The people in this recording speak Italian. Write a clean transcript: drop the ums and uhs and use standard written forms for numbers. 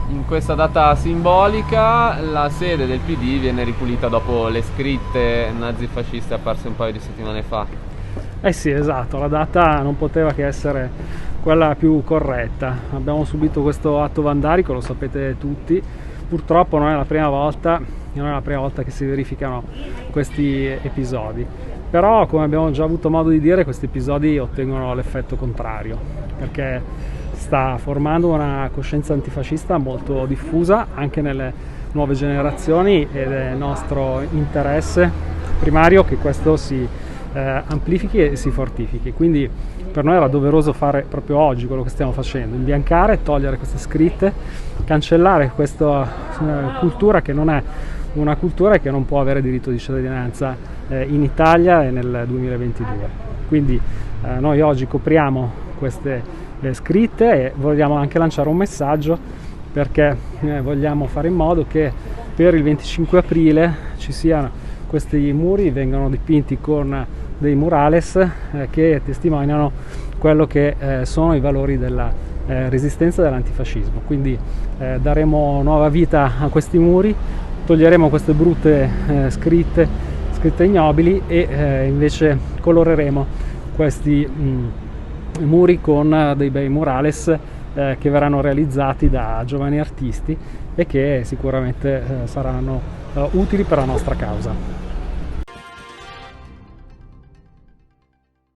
In questa data simbolica la sede del PD viene ripulita dopo le scritte nazifasciste apparse un paio di settimane fa. Eh sì, esatto, la data non poteva che essere quella più corretta. Abbiamo subito questo atto vandalico, lo sapete tutti. Purtroppo non è la prima volta che si verificano questi episodi. Però, come abbiamo già avuto modo di dire, questi episodi ottengono l'effetto contrario, perché sta formando una coscienza antifascista molto diffusa anche nelle nuove generazioni ed è nostro interesse primario che questo si amplifichi e si fortifichi. Quindi per noi era doveroso fare proprio oggi quello che stiamo facendo: imbiancare, togliere queste scritte, cancellare questa cultura che non è una cultura e che non può avere diritto di cittadinanza in Italia e nel 2022. Quindi noi oggi copriamo queste scritte e vogliamo anche lanciare un messaggio, perché vogliamo fare in modo che per il 25 aprile ci siano questi muri, vengano dipinti con dei murales che testimoniano quello che sono i valori della resistenza dell'antifascismo. Quindi daremo nuova vita a questi muri, toglieremo queste brutte scritte ignobili e invece coloreremo questi muri con dei bei murales che verranno realizzati da giovani artisti e che sicuramente saranno utili per la nostra causa.